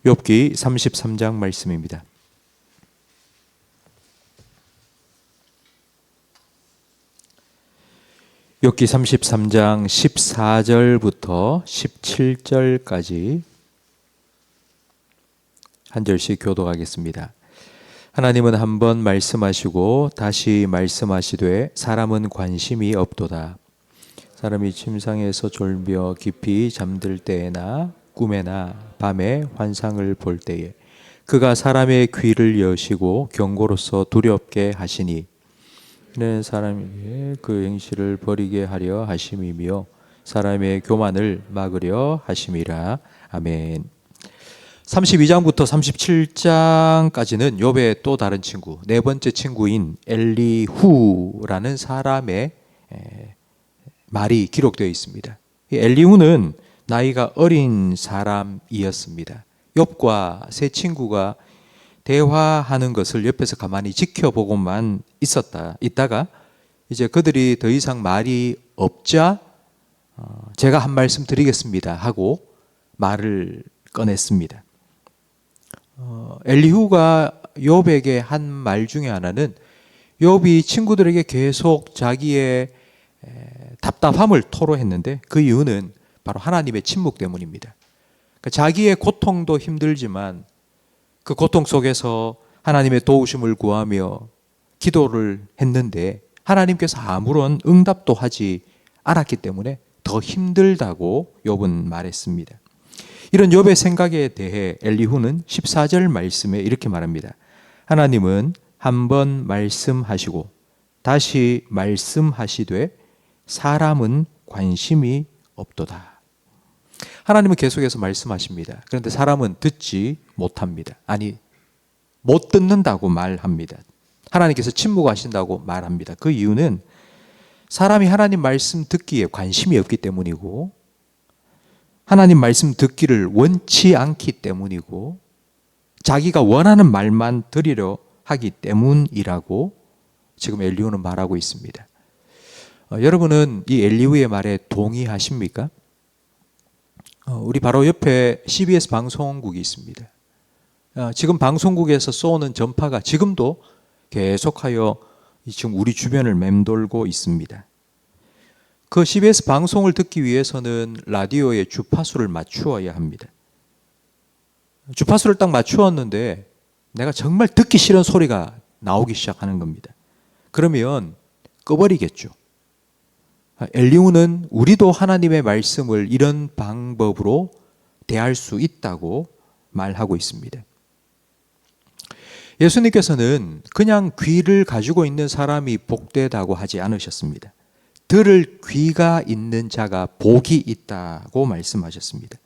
욥기 33장 말씀입니다. 욥기 33장 14절부터 17절까지 한 절씩 교독하겠습니다. 하나님은 한 번 말씀하시고 다시 말씀하시되 사람은 관심이 없도다. 사람이 침상에서 졸며 깊이 잠들 때에나 꿈에나 밤에 환상을 볼 때에 그가 사람의 귀를 여시고 경고로서 두렵게 하시니 이는 사람에게 그 행실을 버리게 하려 하심이며 사람의 교만을 막으려 하심이라. 아멘. 32장부터 37장까지는 욥의 또 다른 친구, 네 번째 친구인 엘리후라는 사람의 말이 기록되어 있습니다. 이 엘리후는 나이가 어린 사람이었습니다. 욥과 세 친구가 대화하는 것을 옆에서 가만히 지켜보고만 있다가 이제 그들이 더 이상 말이 없자 제가 한 말씀 드리겠습니다 하고 말을 꺼냈습니다. 엘리후가 욥에게 한 말 중에 하나는 욥이 친구들에게 계속 자기의 답답함을 토로했는데 그 이유는 바로 하나님의 침묵 때문입니다. 그러니까 자기의 고통도 힘들지만 그 고통 속에서 하나님의 도우심을 구하며 기도를 했는데 하나님께서 아무런 응답도 하지 않았기 때문에 더 힘들다고 욥은 말했습니다. 이런 욥의 생각에 대해 엘리후는 14절 말씀에 이렇게 말합니다. 하나님은 한 번 말씀하시고 다시 말씀하시되 사람은 관심이 없도다. 하나님은 계속해서 말씀하십니다. 그런데 사람은 듣지 못합니다. 아니, 못 듣는다고 말합니다. 하나님께서 침묵하신다고 말합니다. 그 이유는 사람이 하나님 말씀 듣기에 관심이 없기 때문이고 하나님 말씀 듣기를 원치 않기 때문이고 자기가 원하는 말만 들으려 하기 때문이라고 지금 엘리후는 말하고 있습니다. 여러분은 이 엘리후의 말에 동의하십니까? 우리 바로 옆에 CBS 방송국이 있습니다. 지금 방송국에서 쏘는 전파가 지금도 계속하여 지금 우리 주변을 맴돌고 있습니다. 그 CBS 방송을 듣기 위해서는 라디오의 주파수를 맞추어야 합니다. 주파수를 딱 맞추었는데 내가 정말 듣기 싫은 소리가 나오기 시작하는 겁니다. 그러면 꺼버리겠죠. 엘리후는 우리도 하나님의 말씀을 이런 방법으로 대할 수 있다고 말하고 있습니다. 예수님께서는 그냥 귀를 가지고 있는 사람이 복되다고 하지 않으셨습니다. 들을 귀가 있는 자가 복이 있다고 말씀하셨습니다.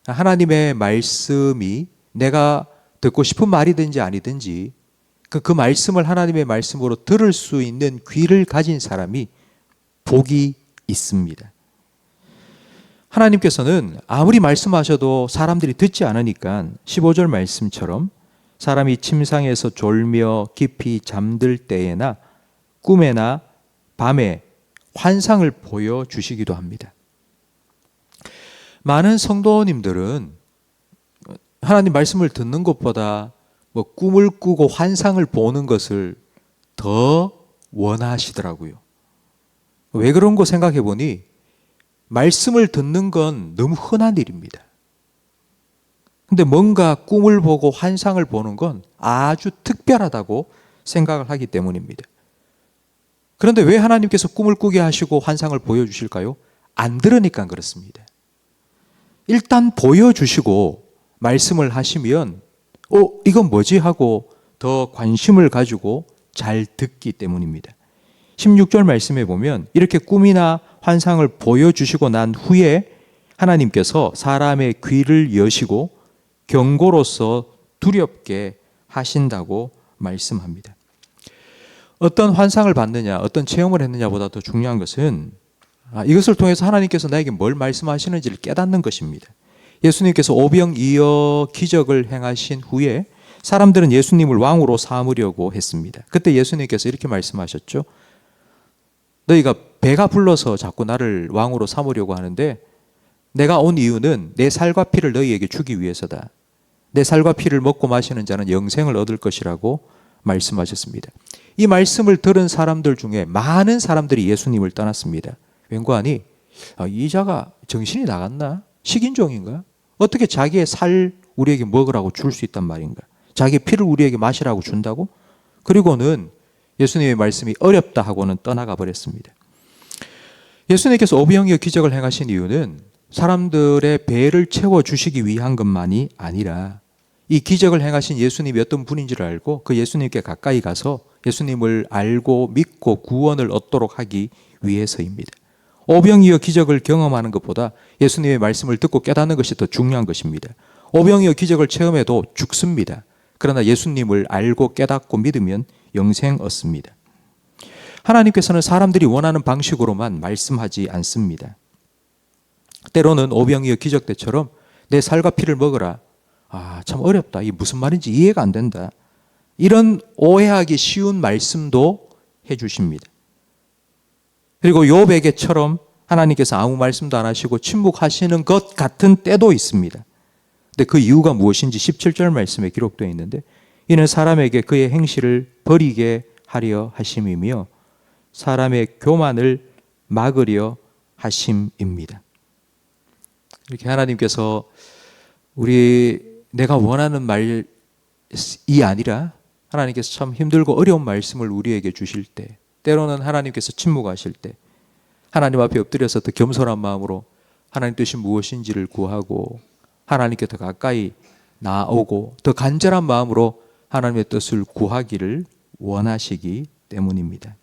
하나님의 말씀이 내가 듣고 싶은 말이든지 아니든지 그 말씀을 하나님의 말씀으로 들을 수 있는 귀를 가진 사람이 복이 있습니다. 하나님께서는 아무리 말씀하셔도 사람들이 듣지 않으니까 15절 말씀처럼 사람이 침상에서 졸며 깊이 잠들 때에나 꿈에나 밤에 환상을 보여주시기도 합니다. 많은 성도님들은 하나님 말씀을 듣는 것보다 꿈을 꾸고 환상을 보는 것을 더 원하시더라고요. 왜 그런 거 생각해 보니 말씀을 듣는 건 너무 흔한 일입니다. 근데 뭔가 꿈을 보고 환상을 보는 건 아주 특별하다고 생각을 하기 때문입니다. 그런데 왜 하나님께서 꿈을 꾸게 하시고 환상을 보여주실까요? 안 들으니까 그렇습니다. 일단 보여주시고 말씀을 하시면 이건 뭐지? 하고 더 관심을 가지고 잘 듣기 때문입니다. 16절 말씀에 보면 이렇게 꿈이나 환상을 보여주시고 난 후에 하나님께서 사람의 귀를 여시고 경고로서 두렵게 하신다고 말씀합니다. 어떤 환상을 봤느냐, 어떤 체험을 했느냐보다 더 중요한 것은 이것을 통해서 하나님께서 나에게 뭘 말씀하시는지를 깨닫는 것입니다. 예수님께서 오병이어 기적을 행하신 후에 사람들은 예수님을 왕으로 삼으려고 했습니다. 그때 예수님께서 이렇게 말씀하셨죠. 너희가 배가 불러서 자꾸 나를 왕으로 삼으려고 하는데 내가 온 이유는 내 살과 피를 너희에게 주기 위해서다. 내 살과 피를 먹고 마시는 자는 영생을 얻을 것이라고 말씀하셨습니다. 이 말씀을 들은 사람들 중에 많은 사람들이 예수님을 떠났습니다. 왠고하니 이 자가 정신이 나갔나? 식인종인가? 어떻게 자기의 살 우리에게 먹으라고 줄 수 있단 말인가? 자기의 피를 우리에게 마시라고 준다고? 그리고는 예수님의 말씀이 어렵다 하고는 떠나가 버렸습니다. 예수님께서 오병이어 기적을 행하신 이유는 사람들의 배를 채워주시기 위한 것만이 아니라 이 기적을 행하신 예수님이 어떤 분인지를 알고 그 예수님께 가까이 가서 예수님을 알고 믿고 구원을 얻도록 하기 위해서입니다. 오병이어 기적을 경험하는 것보다 예수님의 말씀을 듣고 깨닫는 것이 더 중요한 것입니다. 오병이어 기적을 체험해도 죽습니다. 그러나 예수님을 알고 깨닫고 믿으면 영생 얻습니다. 하나님께서는 사람들이 원하는 방식으로만 말씀하지 않습니다. 때로는 오병이어 기적 때처럼 내 살과 피를 먹으라. 참 어렵다. 이게 무슨 말인지 이해가 안 된다. 이런 오해하기 쉬운 말씀도 해주십니다. 그리고 욥에게처럼 하나님께서 아무 말씀도 안 하시고 침묵하시는 것 같은 때도 있습니다. 근데 그 이유가 무엇인지 17절 말씀에 기록되어 있는데 이는 사람에게 그의 행실을 버리게 하려 하심이며 사람의 교만을 막으려 하심입니다. 이렇게 하나님께서 내가 원하는 말이 아니라 하나님께서 참 힘들고 어려운 말씀을 우리에게 주실 때, 때로는 하나님께서 침묵하실 때 하나님 앞에 엎드려서 더 겸손한 마음으로 하나님 뜻이 무엇인지를 구하고 하나님께 더 가까이 나아오고 더 간절한 마음으로 하나님의 뜻을 구하기를 원하시기 때문입니다.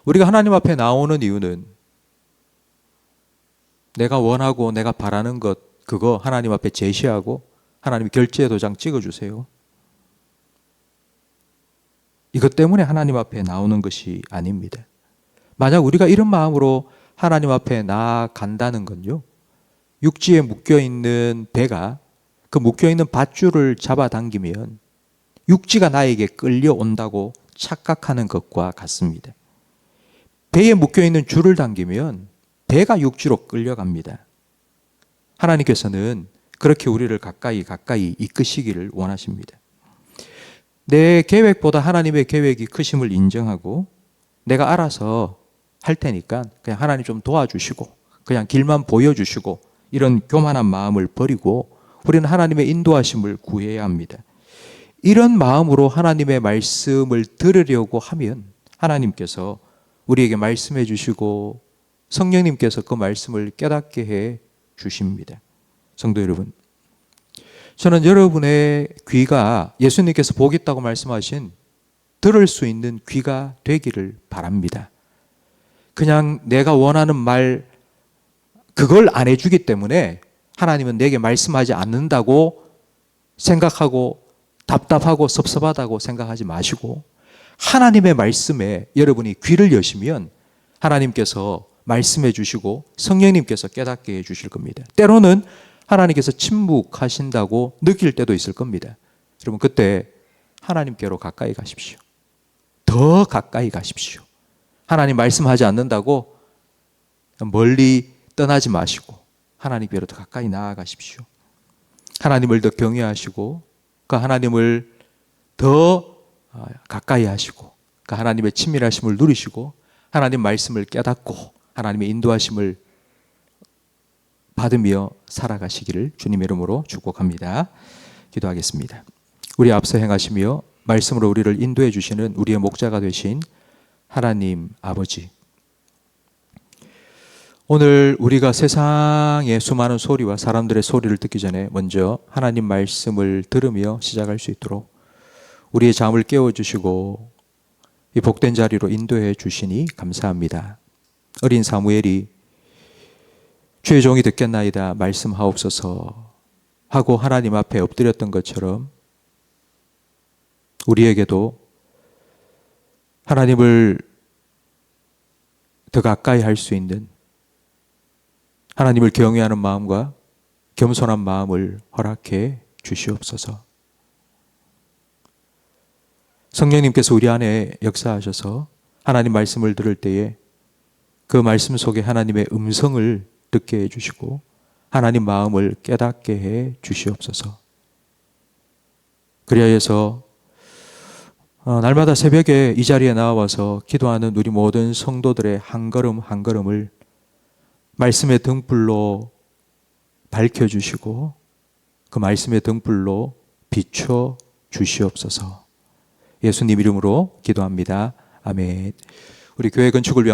우리가 하나님 앞에 나오는 이유는 내가 원하고 내가 바라는 것 그거 하나님 앞에 제시하고 하나님 결제 도장 찍어주세요. 이것 때문에 하나님 앞에 나오는 것이 아닙니다. 만약 우리가 이런 마음으로 하나님 앞에 나아간다는 건요, 육지에 묶여있는 배가 그 묶여있는 밧줄을 잡아당기면 육지가 나에게 끌려온다고 착각하는 것과 같습니다. 배에 묶여있는 줄을 당기면 배가 육지로 끌려갑니다. 하나님께서는 그렇게 우리를 가까이 이끄시기를 원하십니다. 내 계획보다 하나님의 계획이 크심을 인정하고 내가 알아서 할 테니까 그냥 하나님 좀 도와주시고 그냥 길만 보여주시고 이런 교만한 마음을 버리고 우리는 하나님의 인도하심을 구해야 합니다. 이런 마음으로 하나님의 말씀을 들으려고 하면 하나님께서 우리에게 말씀해 주시고 성령님께서 그 말씀을 깨닫게 해 주십니다. 성도 여러분, 저는 여러분의 귀가 예수님께서 복 있다고 말씀하신 들을 수 있는 귀가 되기를 바랍니다. 그냥 내가 원하는 말 그걸 안 해주기 때문에 하나님은 내게 말씀하지 않는다고 생각하고 답답하고 섭섭하다고 생각하지 마시고 하나님의 말씀에 여러분이 귀를 여시면 하나님께서 말씀해 주시고 성령님께서 깨닫게 해 주실 겁니다. 때로는 하나님께서 침묵하신다고 느낄 때도 있을 겁니다. 여러분 그때 하나님께로 가까이 가십시오. 더 가까이 가십시오. 하나님 말씀하지 않는다고 멀리 떠나지 마시고 하나님께로 더 가까이 나아가십시오. 하나님을 더 경외하시고 그 하나님을 더 가까이 하시고 그 하나님의 친밀하심을 누리시고 하나님 말씀을 깨닫고 하나님의 인도하심을 받으며 살아가시기를 주님의 이름으로 축복합니다. 기도하겠습니다. 우리 앞서 행하시며 말씀으로 우리를 인도해 주시는 우리의 목자가 되신 하나님 아버지, 오늘 우리가 세상의 수많은 소리와 사람들의 소리를 듣기 전에 먼저 하나님 말씀을 들으며 시작할 수 있도록 우리의 잠을 깨워주시고 이 복된 자리로 인도해 주시니 감사합니다. 어린 사무엘이 주의 종이 듣겠나이다 말씀하옵소서 하고 하나님 앞에 엎드렸던 것처럼 우리에게도 하나님을 더 가까이 할 수 있는 하나님을 경외하는 마음과 겸손한 마음을 허락해 주시옵소서. 성령님께서 우리 안에 역사하셔서 하나님 말씀을 들을 때에 그 말씀 속에 하나님의 음성을 듣게 해주시고 하나님 마음을 깨닫게 해 주시옵소서. 그리하여서 날마다 새벽에 이 자리에 나와서 기도하는 우리 모든 성도들의 한 걸음 한 걸음을 말씀의 등불로 밝혀주시고 그 말씀의 등불로 비춰 주시옵소서. 예수님 이름으로 기도합니다. 아멘. 우리 교회 건축을 위한